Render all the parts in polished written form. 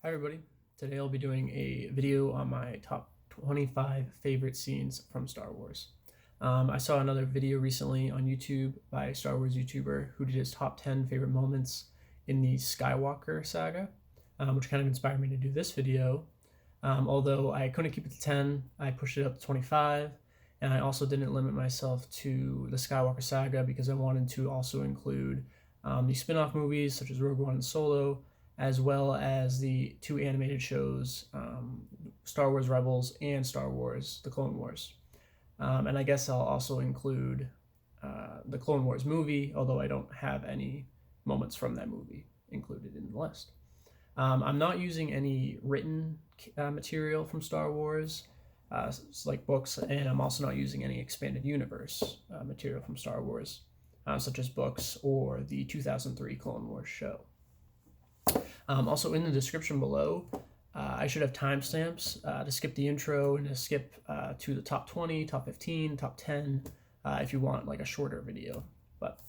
Hi everybody. Today I'll be doing a video on my top 25 favorite scenes from Star Wars. I saw another video recently on YouTube by a Star Wars YouTuber who did his top 10 favorite moments in the Skywalker saga, which kind of inspired me to do this video. Although I couldn't keep it to 10, I pushed it up to 25, and I also didn't limit myself to the Skywalker saga because I wanted to also include the spin-off movies such as Rogue One and Solo, as well as the two animated shows, Star Wars Rebels and Star Wars The Clone Wars. And I guess I'll also include the Clone Wars movie, although I don't have any moments from that movie included in the list. I'm not using any written material from Star Wars, like books, and I'm also not using any expanded universe material from Star Wars, such as books or the 2003 Clone Wars show. Also in the description below, I should have timestamps to skip the intro and to skip to the top 20, top 15, top 10, if you want like a shorter video. But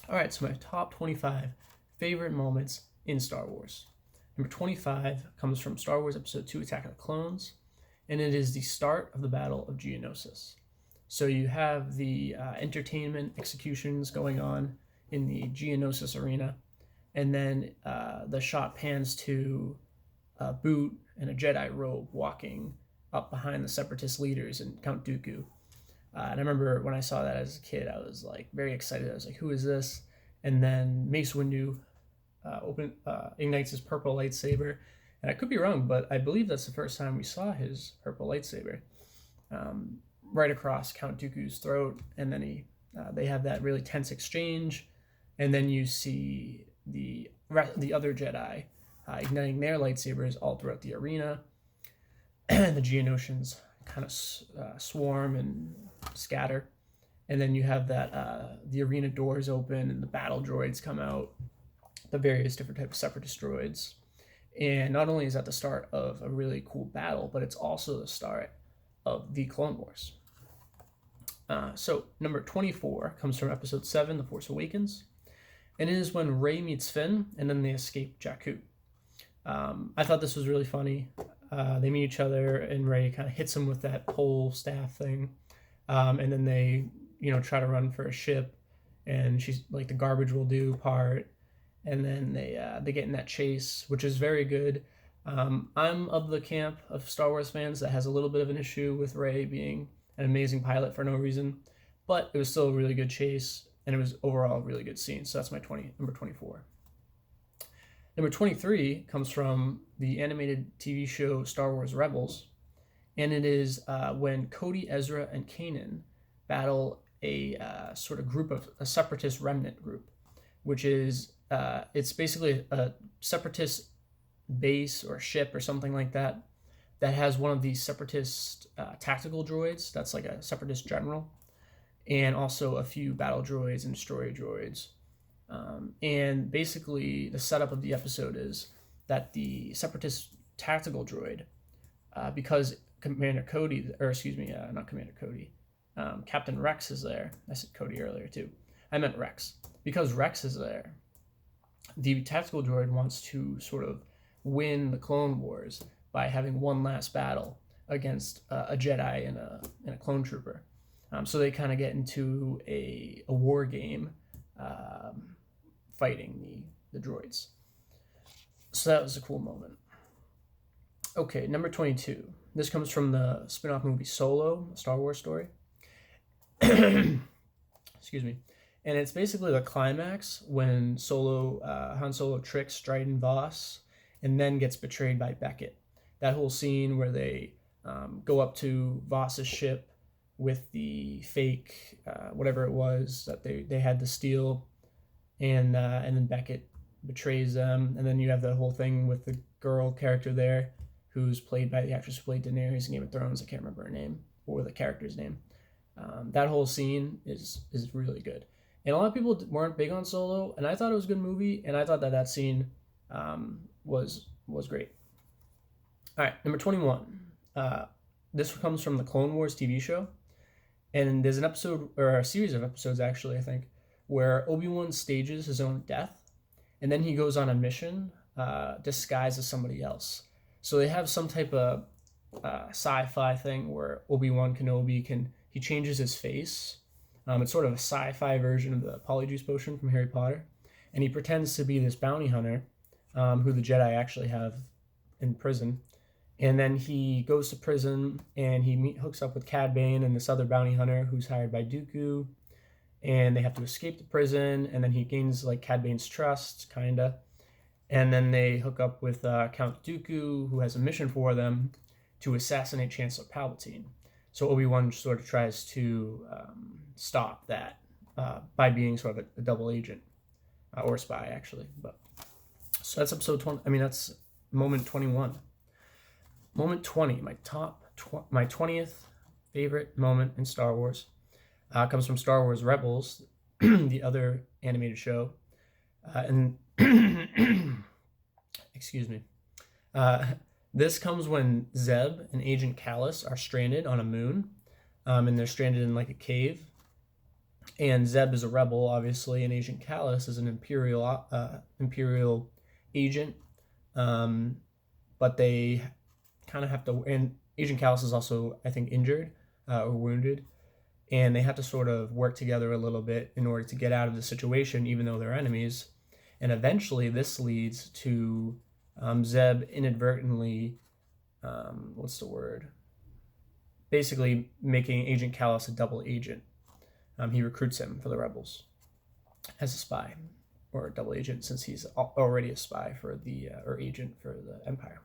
all right, so my top 25 favorite moments in Star Wars. Number 25 comes from Star Wars Episode 2, Attack of the Clones, and it is the start of the Battle of Geonosis. So you have the entertainment executions going on in the Geonosis arena, and then the shot pans to a Boot in a Jedi robe walking up behind the Separatist leaders and Count Dooku. And I remember when I saw that as a kid, I was like very excited. I was like, "Who is this?" And then Mace Windu ignites his purple lightsaber, and I could be wrong, but I believe that's the first time we saw his purple lightsaber, right across Count Dooku's throat. And then they have that really tense exchange, and then you see the other Jedi igniting their lightsabers all throughout the arena. The Geonosians kind of swarm and scatter, and then you have that the arena doors open and the battle droids come out, the various different types of Separatist droids. And not only is that the start of a really cool battle, but it's also the start of the Clone Wars. So number 24 comes from Episode 7, The Force Awakens, and it is when Rey meets Finn, and then they escape Jakku. I thought this was really funny. They meet each other, and Rey kind of hits him with that pole staff thing, and then they, try to run for a ship, and she's like the garbage will do part, and then they get in that chase, which is very good. I'm of the camp of Star Wars fans that has a little bit of an issue with Rey being an amazing pilot for no reason, but it was still a really good chase, and it was overall a really good scene. So that's my number 24. Number 23 comes from the animated TV show Star Wars Rebels, and it is when Cody, Ezra, and Kanan battle a sort of group of a Separatist remnant group, which is it's basically a Separatist base or ship or something like that has one of these Separatist tactical droids that's like a Separatist general, and also a few battle droids and destroyer droids. And basically the setup of the episode is that the Separatist tactical droid, because Commander Cody, or excuse me, not Commander Cody, Captain Rex is there. I said Cody earlier too. I meant Rex. Because Rex is there, the tactical droid wants to sort of win the Clone Wars by having one last battle against a Jedi and a clone trooper. So they kind of get into a war game, fighting the droids. So that was a cool moment. Okay, number 22. This comes from the spin-off movie Solo, a Star Wars story. Excuse me. And it's basically the climax when Han Solo tricks Dryden Voss and then gets betrayed by Beckett. That whole scene where they go up to Voss's ship with the fake whatever it was that they had to steal, and then Beckett betrays them, and then you have the whole thing with the girl character there who's played by the actress who played Daenerys in Game of Thrones. I can't remember her name or the character's name. That whole scene is really good, and a lot of people weren't big on Solo, and I thought it was a good movie, and I thought that scene was great. All right, number 21. This comes from the Clone Wars TV show. And there's an episode, or a series of episodes actually, I think, where Obi-Wan stages his own death, and then he goes on a mission disguised as somebody else. So they have some type of sci-fi thing where Obi-Wan Kenobi he changes his face. It's sort of a sci-fi version of the Polyjuice Potion from Harry Potter, and he pretends to be this bounty hunter who the Jedi actually have in prison. And then he goes to prison and he hooks up with Cad Bane and this other bounty hunter who's hired by Dooku, and they have to escape the prison. And then he gains like Cad Bane's trust, kinda. And then they hook up with Count Dooku, who has a mission for them to assassinate Chancellor Palpatine. So Obi-Wan sort of tries to stop that by being sort of a double agent or spy, actually. But so that's episode 20. I mean, that's moment 21. Moment 20, my 20th favorite moment in Star Wars, comes from Star Wars Rebels, the other animated show, and excuse me. This comes when Zeb and Agent Kallus are stranded on a moon, and they're stranded in like a cave. And Zeb is a rebel, obviously, and Agent Kallus is an imperial agent, but they kind of have to. And Agent Kallus is also, I think, injured or wounded, and they have to sort of work together a little bit in order to get out of the situation, even though they're enemies. And eventually, this leads to Zeb inadvertently, basically making Agent Kallus a double agent. He recruits him for the rebels as a spy, or a double agent, since he's already a spy for or agent for the Empire.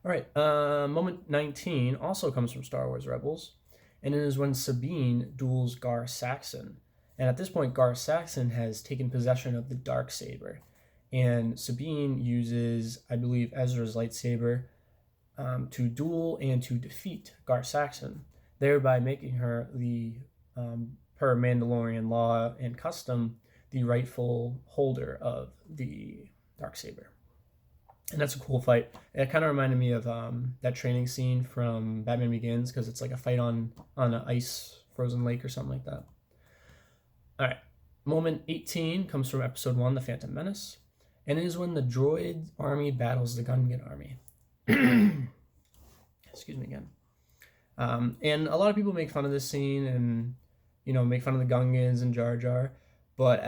All right, moment 19 also comes from Star Wars Rebels, and it is when Sabine duels Gar Saxon. And at this point, Gar Saxon has taken possession of the Darksaber, and Sabine uses, I believe, Ezra's lightsaber to duel and to defeat Gar Saxon, thereby making her per Mandalorian law and custom, the rightful holder of the Darksaber. And that's a cool fight. It kind of reminded me of that training scene from Batman Begins, because it's like a fight on an ice frozen lake or something like that. All right, moment 18 comes from episode 1, The Phantom Menace, and it is when the droid army battles the Gungan army. Excuse me again. And a lot of people make fun of this scene and, make fun of the Gungans and Jar Jar. But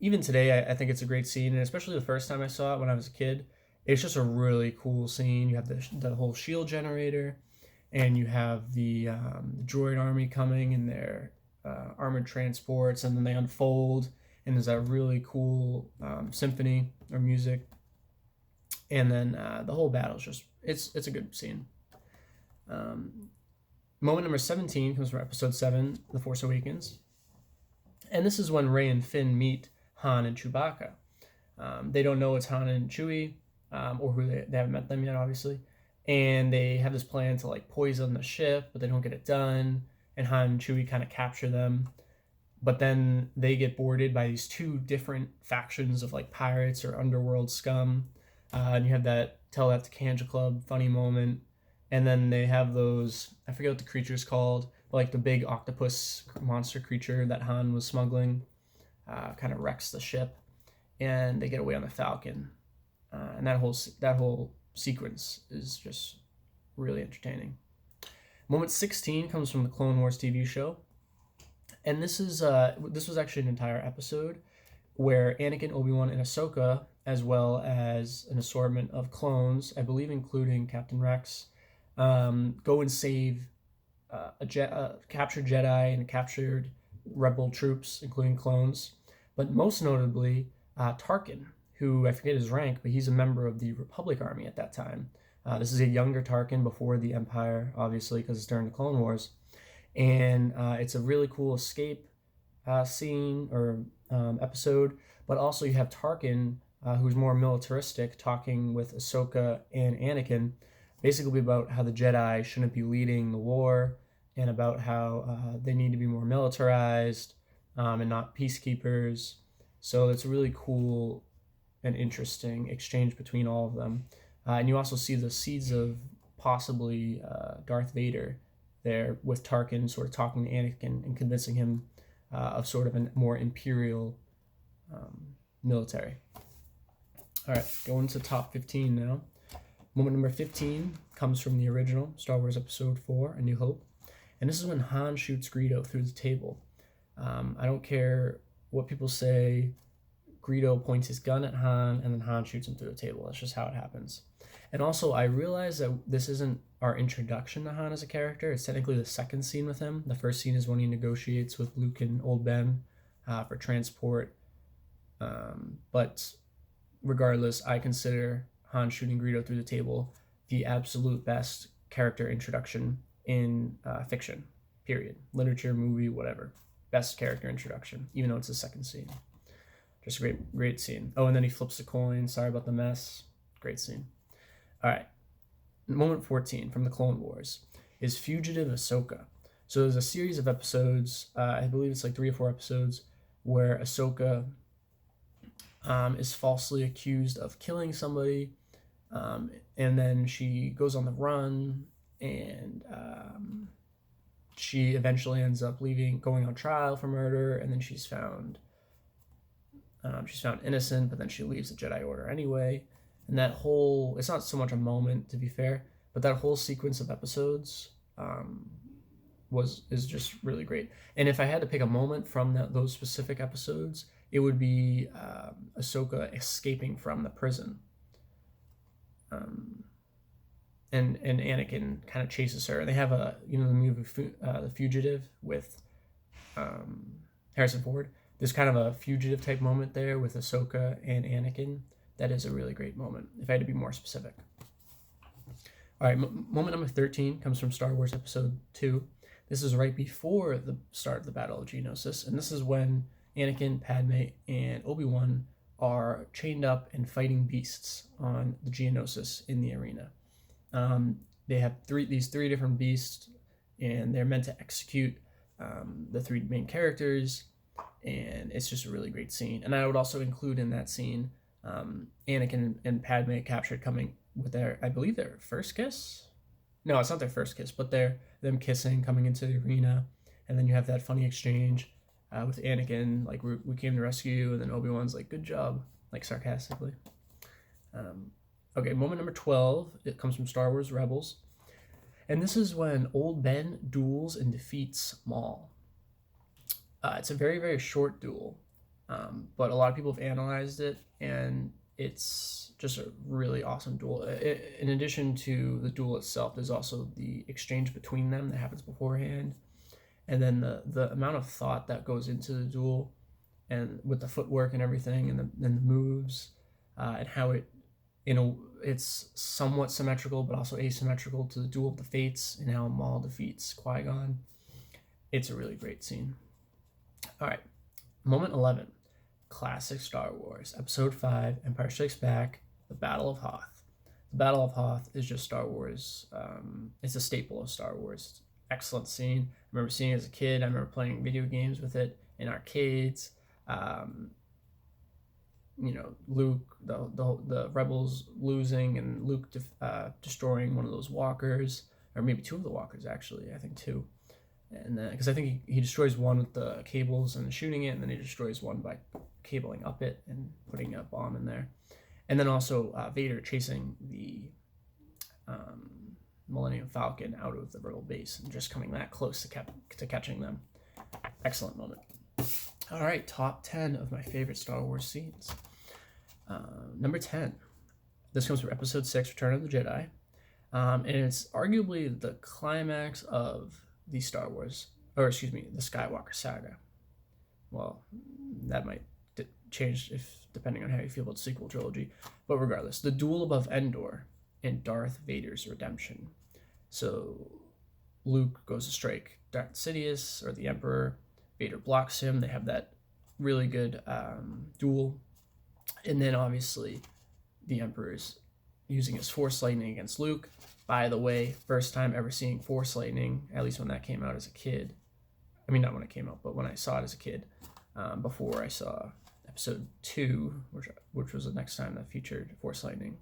even today, I think it's a great scene. And especially the first time I saw it when I was a kid, it's just a really cool scene. You have the whole shield generator, and you have the droid army coming in their armored transports, and then they unfold, and there's that really cool symphony or music. And then the whole battle is just, it's a good scene. Moment number 17 comes from episode 7, The Force Awakens. And this is when Rey and Finn meet Han and Chewbacca. They don't know it's Han and Chewie, or who they haven't met them yet, obviously. And they have this plan to poison the ship, but they don't get it done. And Han and Chewie kind of capture them. But then they get boarded by these two different factions of pirates or underworld scum. And you have that tell that to Kanja Club funny moment. And then they have those, I forget what the creature's called, but the big octopus monster creature that Han was smuggling kind of wrecks the ship, and they get away on the Falcon. And that whole sequence is just really entertaining. Moment 16 comes from the Clone Wars TV show. And this was actually an entire episode where Anakin, Obi-Wan, and Ahsoka, as well as an assortment of clones, I believe including Captain Rex, go and save captured Jedi and captured rebel troops, including clones. But most notably, Tarkin, who I forget his rank, but he's a member of the Republic Army at that time. This is a younger Tarkin before the Empire, obviously, because it's during the Clone Wars. And it's a really cool escape scene or episode. But also you have Tarkin, who's more militaristic, talking with Ahsoka and Anakin, basically about how the Jedi shouldn't be leading the war, and about how they need to be more militarized and not peacekeepers. So it's a really cool and interesting exchange between all of them. And you also see the seeds of possibly Darth Vader there, with Tarkin sort of talking to Anakin and convincing him of sort of a more imperial military. All right, going to top 15 now. Moment number 15 comes from the original Star Wars Episode 4, A New Hope. And this is when Han shoots Greedo through the table. I don't care what people say. Greedo points his gun at Han, and then Han shoots him through the table. That's just how it happens. And also, I realize that this isn't our introduction to Han as a character. It's technically the second scene with him. The first scene is when he negotiates with Luke and Old Ben for transport. But regardless, I consider Han shooting Greedo through the table the absolute best character introduction in fiction, period. Literature, movie, whatever. Best character introduction, even though it's the second scene. Just a great scene. Oh, and then he flips the coin. Sorry about the mess. Great scene. All right. Moment 14 from the Clone Wars is Fugitive Ahsoka. So there's a series of episodes, I believe it's like 3 or 4 episodes, where Ahsoka is falsely accused of killing somebody, and then she goes on the run, and she eventually ends up going on trial for murder, and then she's found innocent, but then she leaves the Jedi Order anyway. And that whole, it's not so much a moment, to be fair, but that whole sequence of episodes is just really great. And if I had to pick a moment from those specific episodes, it would be Ahsoka escaping from the prison. And Anakin kind of chases her. They have the movie The Fugitive with Harrison Ford. There's kind of a fugitive type moment there with Ahsoka and Anakin. That is a really great moment, if I had to be more specific. All right, moment number 13 comes from Star Wars Episode 2. This is right before the start of the Battle of Geonosis, and this is when Anakin, Padme, and Obi-Wan are chained up and fighting beasts on the Geonosis in the arena. They have these three different beasts, and they're meant to execute the 3 main characters, and it's just a really great scene. And I would also include in that scene Anakin and Padme captured coming with I believe their first kiss. No, it's not their first kiss, but them kissing coming into the arena, and then you have that funny exchange with Anakin, like, we came to rescue you, and then Obi-Wan's like, good job, like, sarcastically. Okay, moment number 12, it comes from Star Wars Rebels, and this is when Old Ben duels and defeats Maul. It's a very, very short duel, but a lot of people have analyzed it, and it's just a really awesome duel. In addition to the duel itself, there's also the exchange between them that happens beforehand, and then the amount of thought that goes into the duel, and with the footwork and everything, and the moves, and how it's somewhat symmetrical but also asymmetrical to the Duel of the Fates, and how Maul defeats Qui-Gon. It's a really great scene. All right, moment 11, classic Star Wars, Episode 5, Empire Strikes Back, The Battle of Hoth. The Battle of Hoth is just Star Wars. It's a staple of Star Wars. Excellent scene. I remember seeing it as a kid. I remember playing video games with it in arcades. Luke, the rebels losing, and Luke destroying one of those walkers, or maybe 2 of the walkers, actually. I think 2. And then, because I think he destroys one with the cables and shooting it, and then he destroys one by cabling up it and putting a bomb in there. And then also Vader chasing the Millennium Falcon out of the Rebel base and just coming that close to catching them. Excellent moment. All right, top 10 of my favorite Star Wars scenes. Number 10. This comes from Episode 6, Return of the Jedi. And it's arguably the climax of the the Skywalker saga. Well, that might change depending on how you feel about the sequel trilogy. But regardless, the duel above Endor and Darth Vader's redemption. So Luke goes to strike Darth Sidious, or the Emperor. Vader blocks him. They have that really good duel. And then obviously the Emperor's using his Force lightning against Luke. By the way, first time ever seeing Force lightning, at least when that came out as a kid. I mean, not when it came out, but when I saw it as a kid, before I saw Episode 2, which was the next time that featured Force lightning.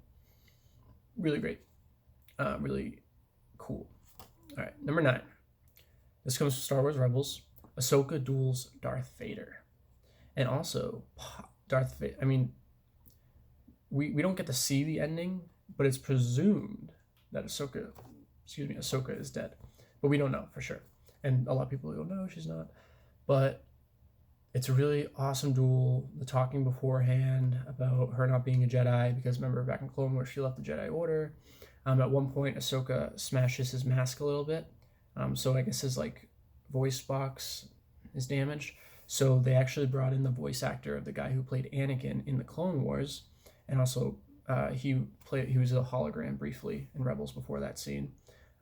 Really great. Really cool. All right, number 9. This comes from Star Wars Rebels. Ahsoka duels Darth Vader. And also, Darth Vader, I mean, we don't get to see the ending, but it's presumed that Ahsoka is dead, but we don't know for sure. And a lot of people go, no, she's not. But it's a really awesome duel. The talking beforehand about her not being a Jedi, because remember back in Clone Wars she left the Jedi Order. At one point, Ahsoka smashes his mask a little bit, so I guess his like voice box is damaged. So they actually brought in the voice actor of the guy who played Anakin in the Clone Wars, and also he was a hologram briefly in Rebels before that scene.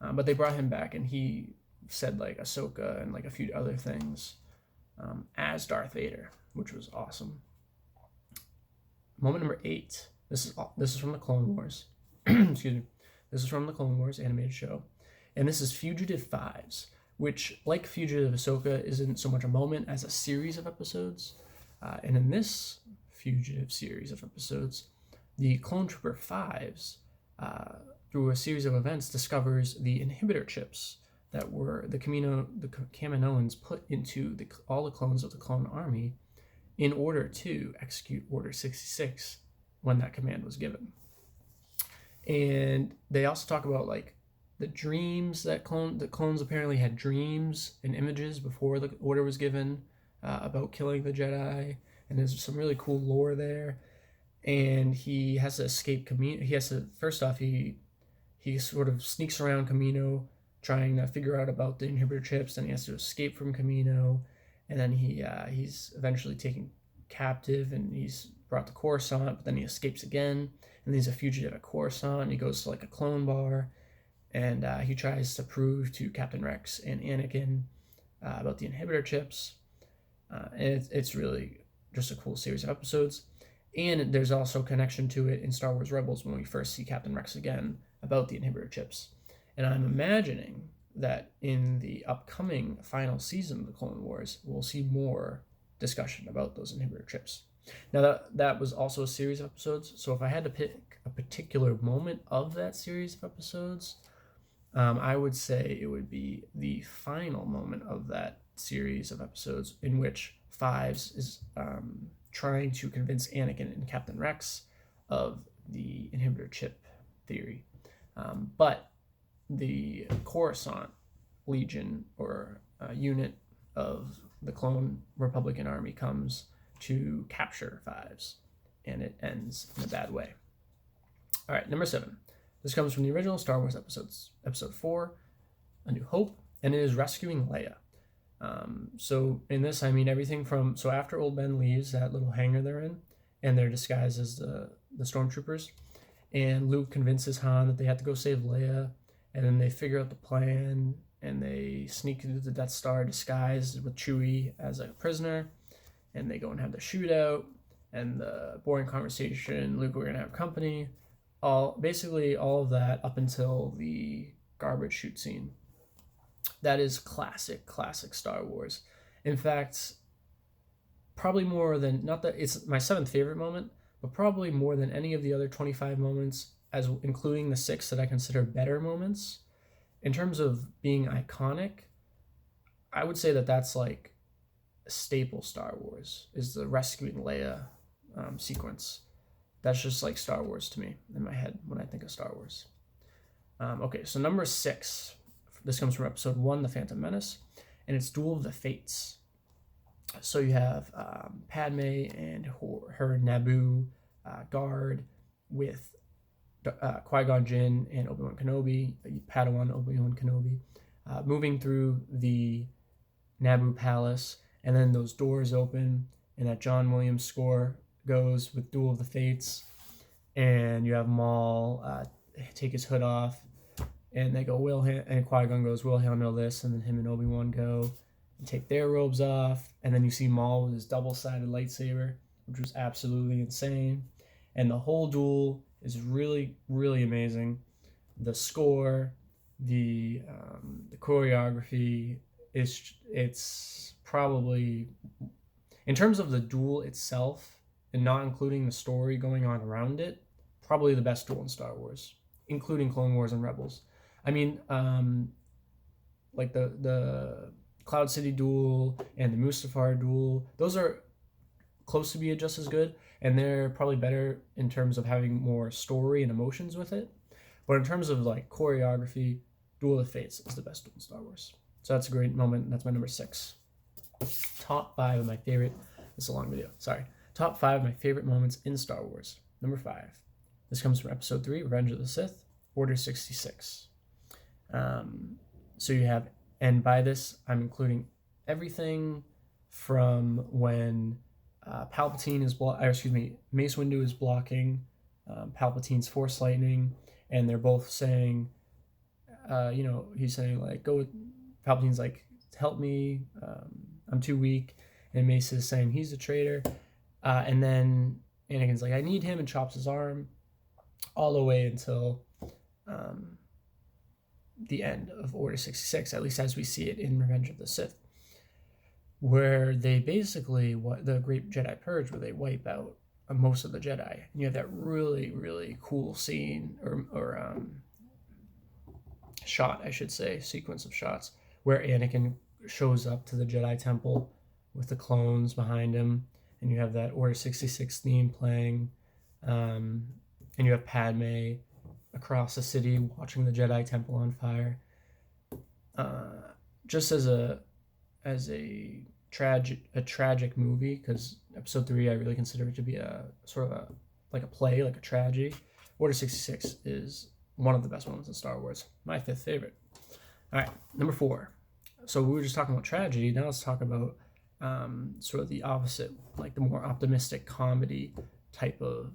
But they brought him back, and he said like Ahsoka and like a few other things as Darth Vader, which was awesome. Moment number 8. This is from the Clone Wars. Excuse me. This is from the Clone Wars animated show, and this is Fugitive Fives, which, like Fugitive Ahsoka, isn't so much a moment as a series of episodes. And in this Fugitive series of episodes, the Clone Trooper Fives, through a series of events, discovers the inhibitor chips that were the Kaminoans put into all the clones of the clone army in order to execute Order 66 when that command was given. And they also talk about like the dreams that the clones apparently had dreams and images before the order was given about killing the Jedi, and there's some really cool lore there. And he has to escape Kamino. First off, he sort of sneaks around Kamino trying to figure out about the inhibitor chips. Then he has to escape from Kamino, and then he's eventually taken captive and he's brought to Coruscant, but then he escapes again, and he's a fugitive at Coruscant. He goes to like a clone bar, and he tries to prove to Captain Rex and Anakin about the inhibitor chips. And it's really just a cool series of episodes. And there's also a connection to it in Star Wars Rebels when we first see Captain Rex again about the inhibitor chips. And I'm imagining that in the upcoming final season of the Clone Wars, we'll see more discussion about those inhibitor chips. Now, that was also a series of episodes, so if I had to pick a particular moment of that series of episodes, I would say it would be the final moment of that series of episodes, in which Fives is trying to convince Anakin and Captain Rex of the inhibitor chip theory. But the Coruscant Legion, or unit of the clone Republican army, comes to capture Fives, and it ends in a bad way. All right, number 7. This comes from the original Star Wars episodes, Episode 4, A New Hope, and it is rescuing Leia. So in this, I mean everything from, so after Old Ben leaves that little hangar they're in, and they're disguised as the stormtroopers, and Luke convinces Han that they have to go save Leia, and then they figure out the plan, and they sneak into the Death Star disguised with Chewie as a prisoner, and they go and have the shootout, and the boring conversation, Luke, we're gonna have company, basically all of that up until the garbage chute scene. That is classic Star Wars. In fact, probably more than, not that it's my 7th favorite moment, but probably more than any of the other 25 moments, as including the 6 that I consider better moments. In terms of being iconic, I would say that that's like a staple Star Wars, is the rescuing Leia sequence. That's just like Star Wars to me in my head when I think of Star Wars. Okay, so number 6. This comes from Episode 1, The Phantom Menace, and it's Duel of the Fates. So you have Padme and her Naboo guard with Qui-Gon Jinn and Obi-Wan Kenobi, Padawan Obi-Wan Kenobi, moving through the Naboo Palace, and then those doors open, and that John Williams score goes with Duel of the Fates, and you have Maul take his hood off, and they go, and Qui-Gon goes, we'll handle this, and then him and Obi-Wan go and take their robes off, and then you see Maul with his double-sided lightsaber, which was absolutely insane, and the whole duel is really, really amazing. The score, the choreography, it's probably, in terms of the duel itself, and not including the story going on around it, probably the best duel in Star Wars, including Clone Wars and Rebels. I mean, like the Cloud City duel and the Mustafar duel, those are close to being just as good. and they're probably better in terms of having more story and emotions with it. But in terms of like choreography, Duel of the Fates is the best duel in Star Wars. So that's a great moment. That's my number 6. Top 5 of my favorite. This is a long video. Sorry. Top 5 of my favorite moments in Star Wars. Number 5. This comes from Episode 3, Revenge of the Sith, Order 66. So you have, and by this I'm including everything from when Palpatine is Mace Windu is blocking Palpatine's Force Lightning, and they're both saying, he's saying like, go with, Palpatine's like, help me, I'm too weak, and Mace is saying he's a traitor, and then Anakin's like, I need him, and chops his arm, all the way until the end of Order 66, at least as we see it in Revenge of the Sith, where they basically, the Great Jedi Purge, where they wipe out most of the Jedi. And you have that really, really cool scene, or shot, I should say, sequence of shots, where Anakin shows up to the Jedi Temple with the clones behind him, and you have that Order 66 theme playing, and you have Padme across the city watching the Jedi Temple on fire. Just as a tragic movie, because Episode 3 I really consider it to be a sort of a play, like a tragedy. Order 66 is one of the best moments in Star Wars. My 5th favorite. All right, number 4. So we were just talking about tragedy. Now let's talk about sort of the opposite, like the more optimistic comedy type of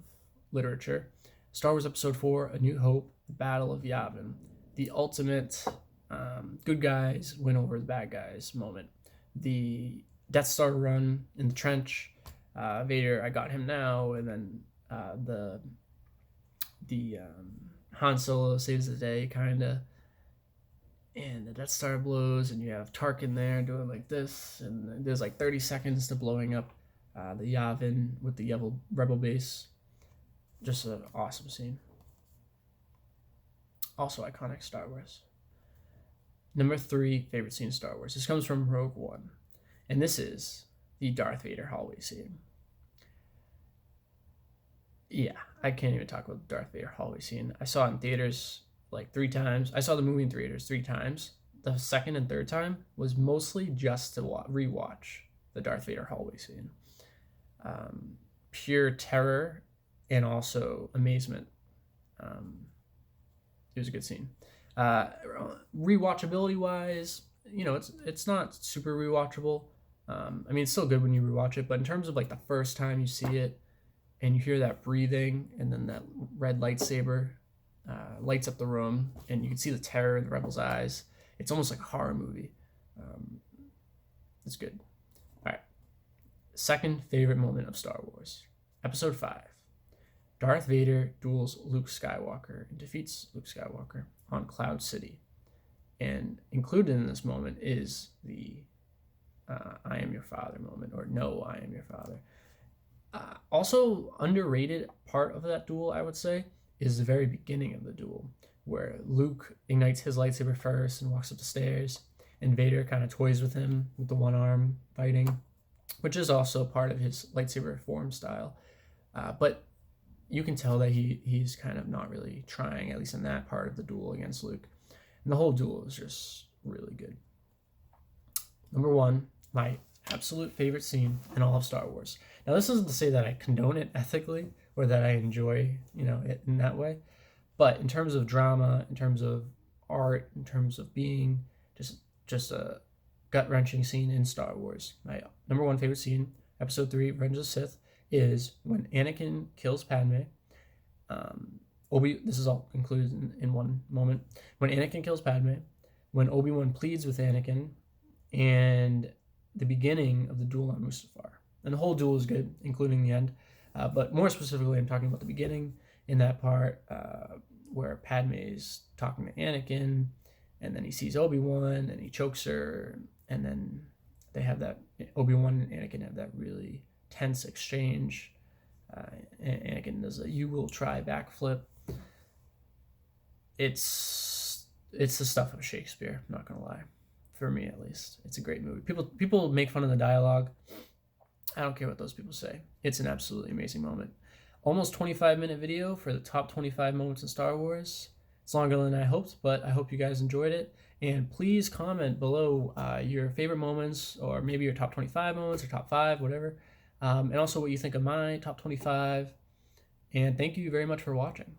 literature. Star Wars Episode 4, A New Hope, The Battle of Yavin. The ultimate good guys win over the bad guys moment. The Death Star run in the trench, Vader, I got him now, and then the Han Solo saves the day, kind of, and the Death Star blows, and you have Tarkin there doing like this, and there's like 30 seconds to blowing up the Yavin with the Rebel base. Just an awesome scene. Also iconic Star Wars. Number 3 favorite scene in Star Wars. This comes from Rogue One, and this is the Darth Vader hallway scene. Yeah, I can't even talk about the Darth Vader hallway scene. I saw it in theaters like 3 times. I saw the movie in theaters 3 times. The second and third time was mostly just to rewatch the Darth Vader hallway scene. Pure terror and also amazement. It was a good scene. Rewatchability wise, it's not super rewatchable. It's still good when you rewatch it, but in terms of like the first time you see it and you hear that breathing, and then that red lightsaber lights up the room, and you can see the terror in the rebels' eyes. It's almost like a horror movie. It's good. All right. Second favorite moment of Star Wars. Episode 5. Darth Vader duels Luke Skywalker and defeats Luke Skywalker on Cloud City. And included in this moment is the I am your father moment, or no, I am your father. Also underrated part of that duel, I would say, is the very beginning of the duel, where Luke ignites his lightsaber first and walks up the stairs, and Vader kind of toys with him with the one arm fighting, which is also part of his lightsaber form style. But you can tell that he's kind of not really trying, at least in that part of the duel against Luke. And the whole duel is just really good. Number 1, my absolute favorite scene in all of Star Wars. Now, this isn't to say that I condone it ethically or that I enjoy, it in that way. But in terms of drama, in terms of art, in terms of being just a gut-wrenching scene in Star Wars. My number 1 favorite scene, Episode 3, Revenge of the Sith, is when Anakin kills Padme. This is all included in one moment. When Anakin kills Padme, when Obi-Wan pleads with Anakin, and the beginning of the duel on Mustafar. And the whole duel is good, including the end. But more specifically, I'm talking about the beginning, in that part where Padme is talking to Anakin, and then he sees Obi-Wan, and he chokes her, and then they have that, Obi-Wan and Anakin have that really tense exchange. Anakin does a "you will try" backflip. It's the stuff of Shakespeare, I'm not gonna lie. For me, at least, it's a great movie. People make fun of the dialogue, I don't care what those people say. It's an absolutely amazing moment. Almost 25-minute video for the top 25 moments in Star Wars. It's longer than I hoped, but I hope you guys enjoyed it. And please comment below your favorite moments, or maybe your top 25 moments or top 5, whatever. And also what you think of my top 25. And thank you very much for watching.